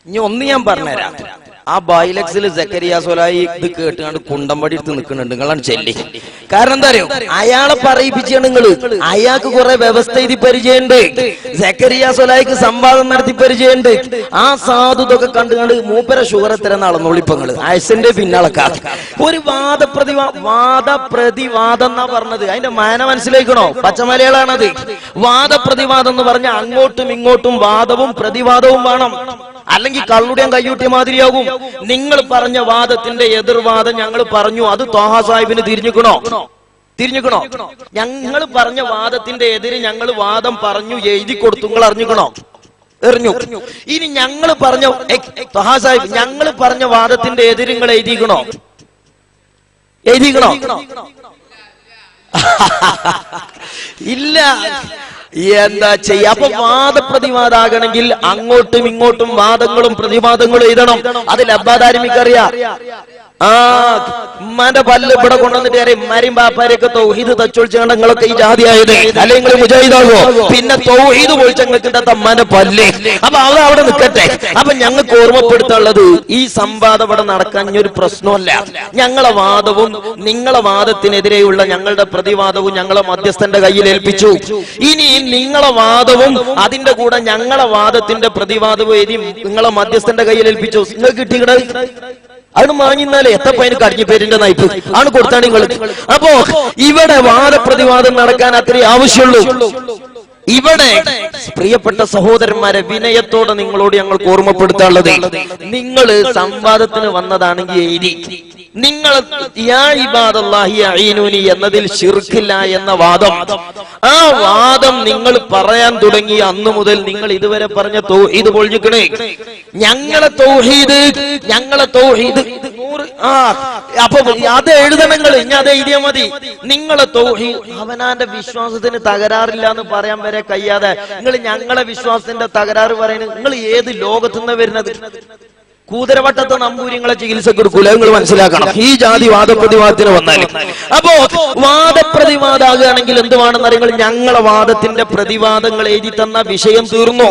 ഇനി ഒന്ന് ഞാൻ പറഞ്ഞുതരാം. ആ ബൈലക്സിൽ സക്കരിയ സ്വലായി ഇത് കേട്ടുകൊണ്ട് കുണ്ടമ്പടി എടുത്ത് നിൽക്കുന്നുണ്ട്. നിങ്ങളാണ് ചെല്ലി. കാരണം എന്താ അറിയോ, അയാളെ പറയിപ്പിച്ചാണ് നിങ്ങള്. അയാൾക്ക് കുറെ വ്യവസ്ഥ എഴുതി പരിചയമുണ്ട്. സക്കരിയ സ്വലായിക്ക് സംവാദം നടത്തി പരിചയമുണ്ട്. ആ സാധു ഇതൊക്കെ കണ്ടുകൊണ്ട് മൂപ്പര ഷുഗർ എത്ര നടന്നോളിപ്പങ്ങള് അയസിന്റെ പിന്നാളക്കാർ ഒരു വാദപ്രതിവാദം എന്നാ പറഞ്ഞത്. അതിന്റെ മാന മനസ്സിലാക്കണോ? പച്ചമലയാളാണത്. വാദപ്രതിവാദം എന്ന് പറഞ്ഞാൽ അങ്ങോട്ടും ഇങ്ങോട്ടും വാദവും പ്രതിവാദവും വേണം. അല്ലെങ്കിൽ കള്ളുടിയാൻ കയ്യൂട്ടിയ മാതിരിയാകും. നിങ്ങൾ പറഞ്ഞ വാദത്തിന്റെ എതിർവാദം ഞങ്ങൾ പറഞ്ഞു, അത് ത്വാഹ സാഹിബിന് തിരിഞ്ഞിക്കണോ? ഞങ്ങൾ പറഞ്ഞ വാദത്തിന്റെ എതിര് ഞങ്ങൾ വാദം പറഞ്ഞു, എഴുതി കൊടുത്തു. നിങ്ങൾ അറിഞ്ഞിക്കണോ? എറിഞ്ഞു. ഇനി ഞങ്ങൾ പറഞ്ഞ ത്വാഹ സാഹിബ് ഞങ്ങൾ പറഞ്ഞ വാദത്തിന്റെ എതിര് നിങ്ങൾ എഴുതിക്കണോ? ഇല്ല. എന്താ ചെയ്യാ? അപ്പൊ വാദപ്രതിവാദാകണമെങ്കിൽ അങ്ങോട്ടും ഇങ്ങോട്ടും വാദങ്ങളും പ്രതിവാദങ്ങളും എഴുതണം. അതിൽ അബ്ബാദാരിമിക്കറിയാം. ഉമ്മാന്റെ പല്ല് ഇവിടെ കൊണ്ടുവന്നിട്ട് അറിയാം ഉമ്മാരെയും ബാപ്പാരെയൊക്കെ തൗഹീദ് തച്ചൊളിച്ചാണ്ട് നിങ്ങളൊക്കെ ഈ ജാതിയായത്, അല്ലെങ്കിൽ നിങ്ങൾ മുജാഹിദാകോ? പിന്നെ തൗഹീദ് പൊളിച്ചങ്ങൾക്കിട്ട തമ്മാന്റെ പല്ല്. അപ്പൊ അവിടെ നിൽക്കട്ടെ. അപ്പൊ ഞങ്ങൾക്ക് ഓർമ്മപ്പെടുത്താനുള്ളത്, ഈ സംവാദം ഇവിടെ നടക്കാൻ ഒരു പ്രശ്നമല്ല. ഞങ്ങളെ വാദവും നിങ്ങളെ വാദത്തിനെതിരെയുള്ള ഞങ്ങളുടെ പ്രതിവാദവും ഞങ്ങളെ മധ്യസ്ഥന്റെ കയ്യിൽ ഏൽപ്പിച്ചു. ഇനി നിങ്ങളെ വാദവും അതിന്റെ കൂടെ ഞങ്ങളെ വാദത്തിന്റെ പ്രതിവാദവും എഴുതി നിങ്ങളെ മധ്യസ്ഥന്റെ കയ്യിൽ ഏൽപ്പിച്ചു. നിങ്ങൾക്ക് കിട്ടിക്കണ അത് മാങ്ങിന്നാലേ എത്തപ്പതിന് കടിഞ്ഞ പേരിന്റെ നയിപ്പ് ആണ് കൊടുത്താണ് നിങ്ങൾ. അപ്പോ ഇവിടെ വാദപ്രതിവാദം നടക്കാൻ അത്രേ ആവശ്യമുള്ളൂ. ഇവിടെ പ്രിയപ്പെട്ട സഹോദരന്മാരെ, വിനയത്തോടെ നിങ്ങളോട് ഞങ്ങൾക്ക് ഓർമ്മപ്പെടുത്താനുള്ളത്, നിങ്ങൾ സംവാദത്തിന് വന്നതാണെങ്കിൽ എഴുതി നിങ്ങൾ യാ ഇബാദല്ലാഹി അഈനൂനി എന്നതിൽ ശിർക്കില്ല എന്ന വാദം, ആ വാദം നിങ്ങൾ പറയാൻ തുടങ്ങിയ അന്ന് മുതൽ നിങ്ങൾ ഇതുവരെ പറഞ്ഞ തൗഹീദ് പൊളിഞ്ഞിക്കണേ. ഞങ്ങളെ തൗഹീദ് അപ്പൊ അത് എഴുതണങ്ങൾ. ഇനി അത് എഴുതിയാൽ മതി. നിങ്ങളെ തൗഹീദ് അവനാന്റെ വിശ്വാസത്തിന് തകരാറില്ല എന്ന് പറയാൻ വരെ കഴിയാതെ നിങ്ങൾ ഞങ്ങളെ വിശ്വാസത്തിന്റെ തകരാറ് പറയുന്നത്, നിങ്ങൾ ഏത് ലോകത്തുനിന്ന് വരുന്നത്? കൂതരവട്ടത്തെ നമ്പൂരിങ്ങളെ ചികിത്സക്ക് കൊടുക്കൂല. നിങ്ങൾ മനസ്സിലാക്കണം. ഈ ജാതി വാദപ്രതിവാദത്തിന് വന്നാലും. അപ്പോ വാദപ്രതിവാദമാകുകയാണെങ്കിൽ എന്ത് വേണമെന്ന് അറിയുമ്പോൾ ഞങ്ങളെ വാദത്തിന്റെ പ്രതിവാദങ്ങൾ എഴുതി തന്ന വിഷയം തീർന്നു.